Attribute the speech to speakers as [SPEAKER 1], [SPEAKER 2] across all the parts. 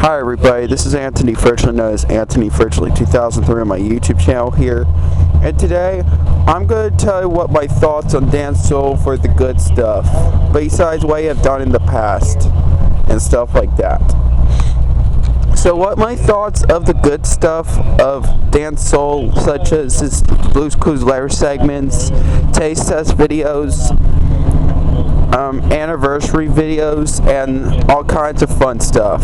[SPEAKER 1] Hi everybody, this is Anthony Fridgley, known as Anthony Fridgley 2003 on my YouTube channel here. And today, I'm going to tell you what my thoughts on Dan Sobel for the good stuff, besides what he have done in the past, and stuff like that. So what my thoughts of the good stuff of Dan Sobel, such as his Blues Clues letter segments, taste test videos, anniversary videos, and all kinds of fun stuff.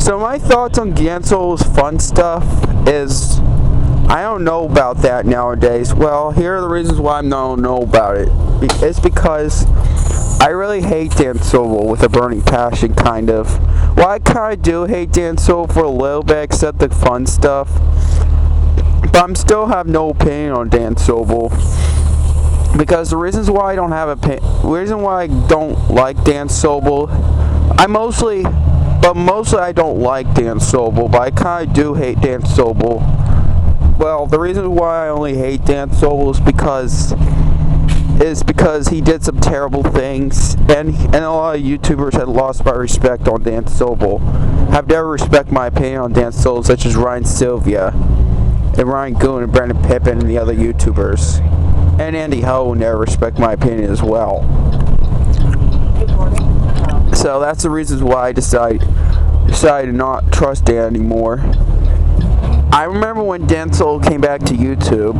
[SPEAKER 1] So my thoughts on Dan Sobel's fun stuff is, I don't know about that nowadays. Well, here are the reasons why I don't know about it. It's because I really hate Dan Sobel with a burning passion, kind of. Well, I kind of do hate Dan Sobel for a little bit, except the fun stuff. But I still have no opinion on Dan Sobel. Because the reasons why I don't have reason why I don't like Dan Sobel, mostly I don't like Dan Sobel, but I kind of do hate Dan Sobel. Well, the reason why I only hate Dan Sobel is because he did some terrible things, and a lot of YouTubers had lost my respect on Dan Sobel. Have never respected my opinion on Dan Sobel, such as Ryan Sylvia, and Ryan Goon, and Brandon Pippin, and the other YouTubers. And Andy Ho will never respect my opinion as well. So that's the reasons why I decided to not trust Dan anymore. I remember when Dan Sobel came back to YouTube.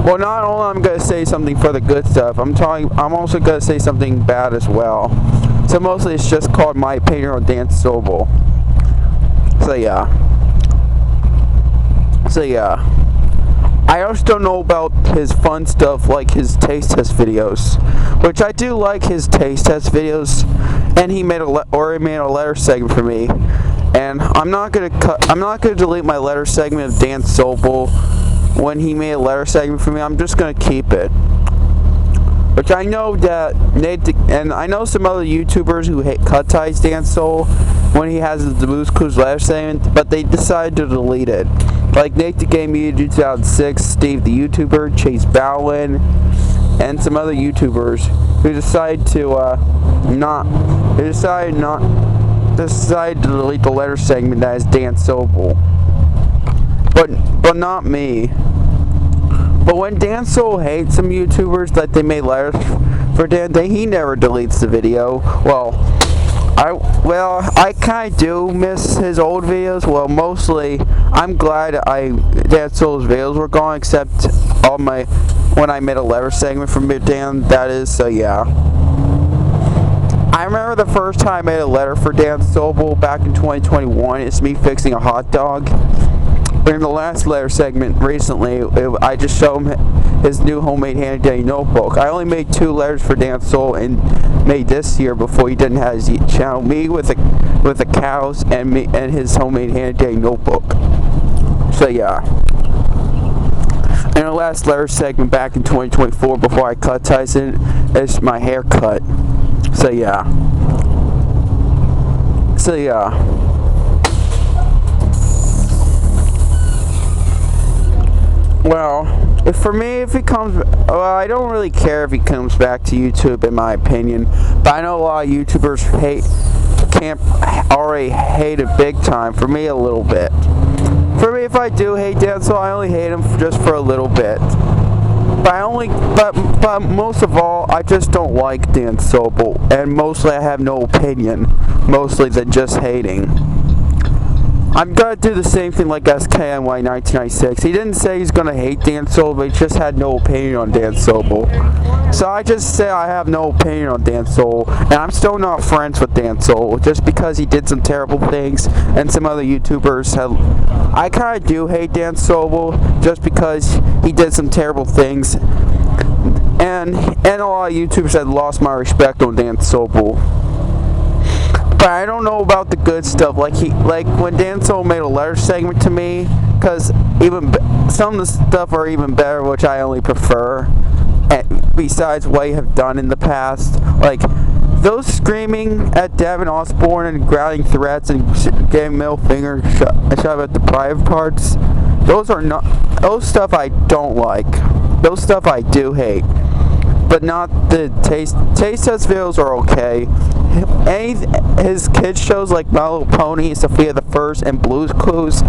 [SPEAKER 1] Well, not only I'm going to say something for the good stuff, I'm also going to say something bad as well. So mostly it's just called my opinion on Dan Sobel. So yeah, I also don't know about his fun stuff like his taste test videos, which I do like his taste test videos, and he made a letter segment for me, and I'm not gonna delete my letter segment of Dan Sobel when he made a letter segment for me. I'm just gonna keep it. Which I know that and I know some other YouTubers who cut ties Dan Sobel when he has the Blues Clues letter segment, but they decided to delete it. Like Nate the Game Media 2006, Steve the YouTuber, Chase Bowlin, and some other YouTubers who decided to delete the letter segment that is Dan Sobel. But not me. But when Dan Sobel hates some YouTubers that they made letters for Dan, he never deletes the video. I kind of do miss his old videos. Well, mostly, I'm glad Dan Sobel's videos were gone, except when I made a letter segment for Dan, that is, so yeah. I remember the first time I made a letter for Dan Sobel back in 2021, it's me fixing a hot dog. In the last letter segment recently, I just showed him his new homemade handy notebook. I only made 2 letters for Dan Sobel and made this year before he didn't have his channel. Me with the cows and his homemade handy notebook. So yeah. In the last letter segment back in 2024, before I cut ties in, it's my haircut. So yeah. Well, if he comes, I don't really care if he comes back to YouTube, in my opinion. But I know a lot of YouTubers already hate it big time. For me, a little bit. For me, if I do hate Dan Sobel, I only hate him just for a little bit. But most of all, I just don't like Dan Sobel, and mostly I have no opinion, mostly than just hating. I'm gonna do the same thing like SKNY 1996. He didn't say he's gonna hate Dan Sobel, but he just had no opinion on Dan Sobel. So I just say I have no opinion on Dan Sobel, and I'm still not friends with Dan Sobel, just because he did some terrible things, and some other YouTubers have. I kinda do hate Dan Sobel, just because he did some terrible things, and a lot of YouTubers had lost my respect on Dan Sobel. But I don't know about the good stuff, like when Dan Sobel made a letter segment to me, because some of the stuff are even better, which I only prefer, besides what you have done in the past, like those screaming at Devin Osborne and growling threats and getting middle finger shove at the private parts. Those stuff I don't like. Those stuff I do hate. but not the taste test videos are okay. His kids shows like My Little Pony, Sophia the First, and Blue's Clues,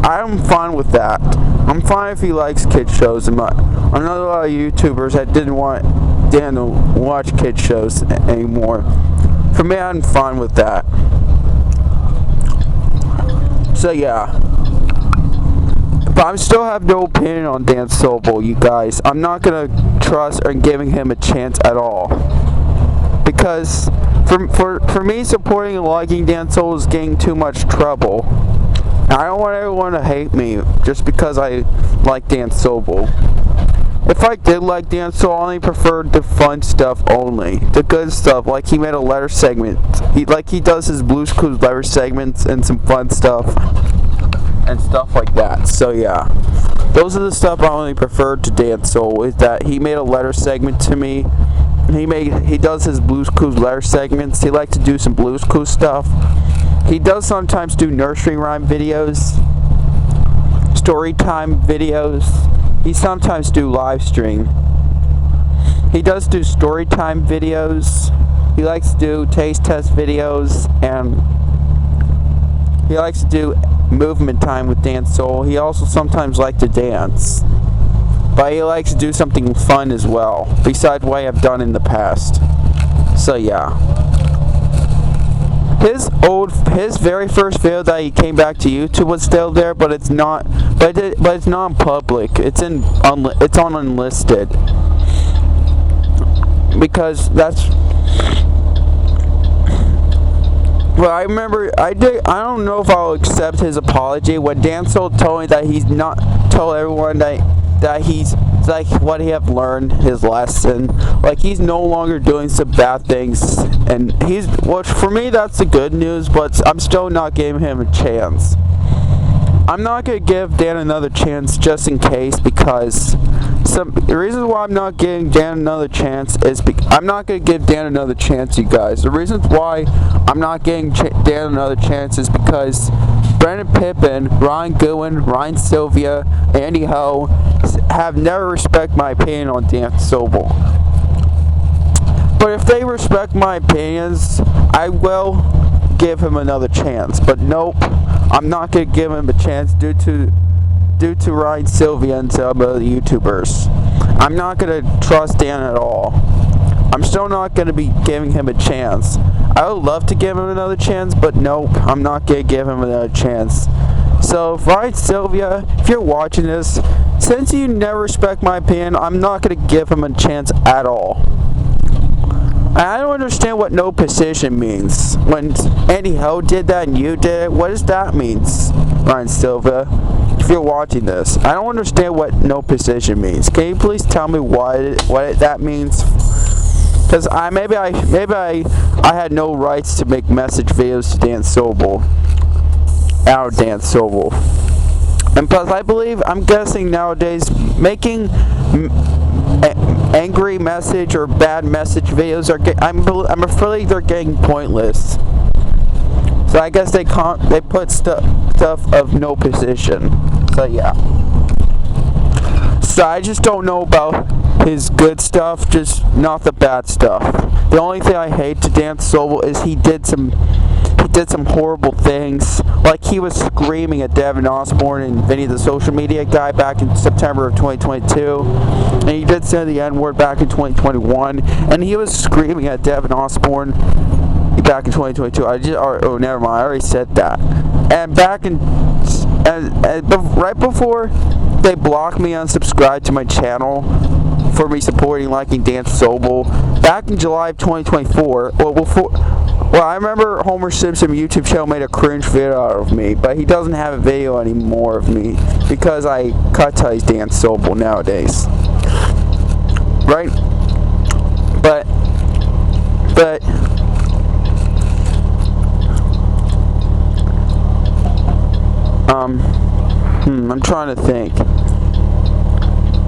[SPEAKER 1] I'm fine with that. I'm fine if he likes kids shows. I know a lot of YouTubers that didn't want Dan to watch kids shows anymore. For me, I'm fine with that. So yeah. But I still have no opinion on Dan Sobel, you guys. I'm not gonna trust or giving him a chance at all. Because for me, supporting and liking Dan Sobel is getting too much trouble. I don't want everyone to hate me just because I like Dan Sobel. If I did like Dan Sobel, I only preferred the fun stuff only. The good stuff, like he made a letter segment. He does his Blue's Clues letter segments and some fun stuff. And stuff like that. So yeah. Those are the stuff I only preferred to Dan Sobel, is that he made a letter segment to me. He does his Blue's Clues letter segments. He likes to do some Blue's Clues stuff. He does sometimes do nursery rhyme videos, story time videos. He sometimes do live stream. He does do story time videos. He likes to do taste test videos, and he likes to do movement time with Dan Sobel. He also sometimes likes to dance. But he likes to do something fun as well, besides what I've done in the past. So yeah. His very first video that he came back to YouTube was still there, but it's not. But it's not public. It's on unlisted. Because that's. Well, I remember I don't know if I'll accept his apology when Dan Sobel told me that he's not told everyone that he's like what he have learned his lesson. Like he's no longer doing some bad things, and for me that's the good news. But I'm still not giving him a chance. I'm not gonna give Dan another chance just in case, because the reason why I'm not giving Dan another chance is I'm not gonna give Dan another chance, you guys. The reason why I'm not giving Dan another chance is because Brendan Pippin, Ryan Goodwin, Ryan Sylvia, Andy Ho have never respected my opinion on Dan Sobel. But if they respect my opinions, I will give him another chance. But nope, I'm not gonna give him a chance due to Ryan Sylvia and some of the YouTubers. I'm not gonna trust Dan at all. I'm still not gonna be giving him a chance. I would love to give him another chance, but nope, I'm not gonna give him another chance. So, Ryan Sylvia, if you're watching this, since you never respect my opinion, I'm not gonna give him a chance at all. And I don't understand what no position means. When Andy Ho did that and you did it, what does that mean, Ryan Sylvia? If you're watching this, I don't understand what no position means. Can you please tell me what that means? Because maybe I had no rights to make message videos to Dan Sobel. Our Dan Sobel. And plus, I'm guessing nowadays making angry message or bad message videos I'm afraid they're getting pointless. So I guess they put stuff of no position. So yeah. So I just don't know about his good stuff, just not the bad stuff. The only thing I hate to Dan Sobel is he did some horrible things. Like he was screaming at Devin Osborne and Vinny the social media guy back in September of 2022. And he did say the N-word back in 2021. And he was screaming at Devin Osborne back in 2022. Never mind. I already said that. And right before they blocked me and unsubscribed to my channel for me supporting liking Dan Sobel, back in July of 2024. Well, I remember Homer Simpson YouTube channel made a cringe video out of me, but he doesn't have a video anymore of me because I cut ties Dan Sobel nowadays. Right? But I'm trying to think.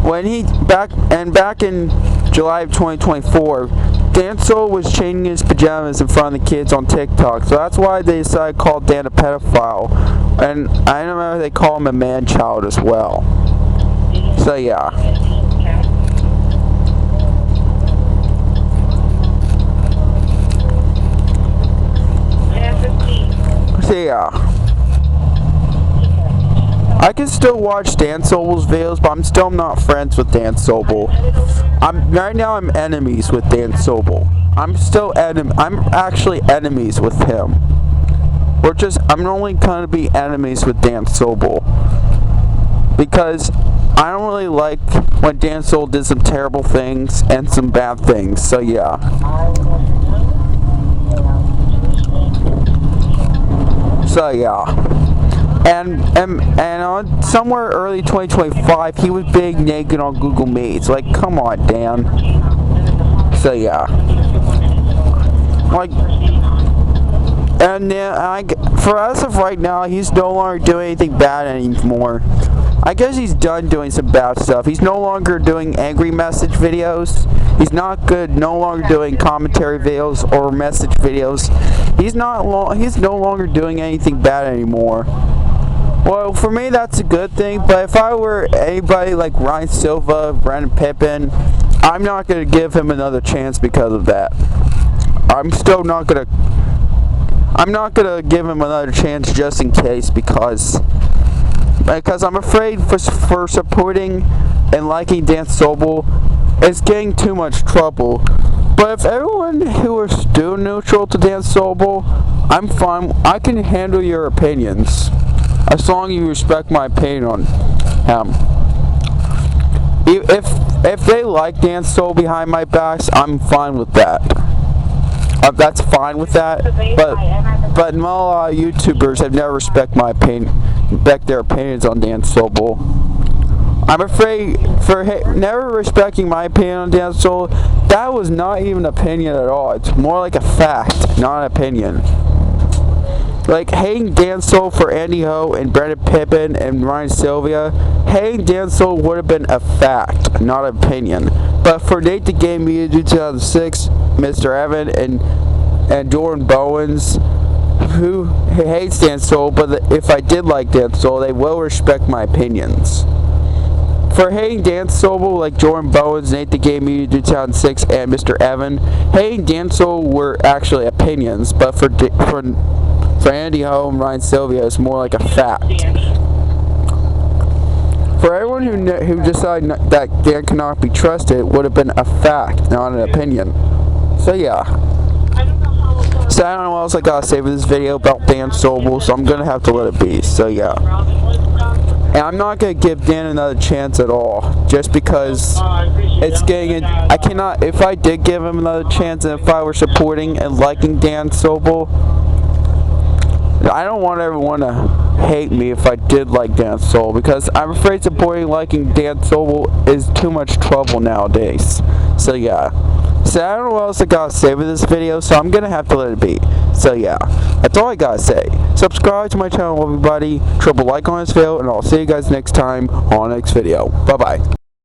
[SPEAKER 1] When back in July of 2024, Dan Sobel was changing his pajamas in front of the kids on TikTok, so that's why they decided to call Dan a pedophile. And I remember they call him a man-child as well. So yeah. yeah. I can still watch Dan Sobel's videos, but I'm still not friends with Dan Sobel. Right now I'm enemies with Dan Sobel. I'm actually enemies with him. I'm only gonna be enemies with Dan Sobel. Because I don't really like when Dan Sobel did some terrible things and some bad things, so yeah. So yeah. And on somewhere early 2025, he was being naked on Google Meets. Like, come on, Dan. So yeah. Like, and for as of right now, he's no longer doing anything bad anymore. I guess he's done doing some bad stuff. He's no longer doing angry message videos. He's no longer doing commentary videos or message videos. He's no longer doing anything bad anymore. Well, for me, that's a good thing, but if I were anybody like Ryan Silva, Brandon Pippin, I'm not going to give him another chance because of that. I'm not going to give him another chance just in case because I'm afraid for supporting and liking Dan Sobel is getting too much trouble. But if everyone who is still neutral to Dan Sobel, I'm fine. I can handle your opinions. As long as you respect my opinion on him. If they like Dan Sobel behind my backs, I'm fine with that. That's fine with that. But a lot of YouTubers have never respect their opinions on Dan Sobel. I'm afraid for never respecting my opinion on Dan Sobel. That was not even an opinion at all. It's more like a fact, not an opinion. Like hating Dan Sobel for Andy Ho and Brandon Pippin and Ryan Silva, hating Dan Sobel would have been a fact, not an opinion. But for Nate the Game Media 2006, Mr. Evan and Jordan Bowens, who hates Dan Sobel, but if I did like Dan Sobel, they will respect my opinions. For hating Dan Sobel like Jordan Bowens, Nate the Game Media 2006, and Mr. Evan, hating Dan Sobel were actually opinions, but for Andy Ho and Ryan Silva, it's more like a fact. For everyone who decided that Dan cannot be trusted, it would have been a fact, not an opinion. So yeah. So I don't know what else I gotta say for this video about Dan Sobel, so I'm gonna have to let it be. So yeah. And I'm not gonna give Dan another chance at all, just because it's getting. I cannot. If I did give him another chance, and if I were supporting and liking Dan Sobel, I don't want everyone to hate me if I did like Dan Sobel, because I'm afraid supporting and liking Dan Sobel is too much trouble nowadays. So yeah. So I don't know what else I gotta say with this video, so I'm gonna have to let it be. So yeah, that's all I gotta say. Subscribe to my channel, everybody. Triple like on this video, and I'll see you guys next time on the next video. Bye bye.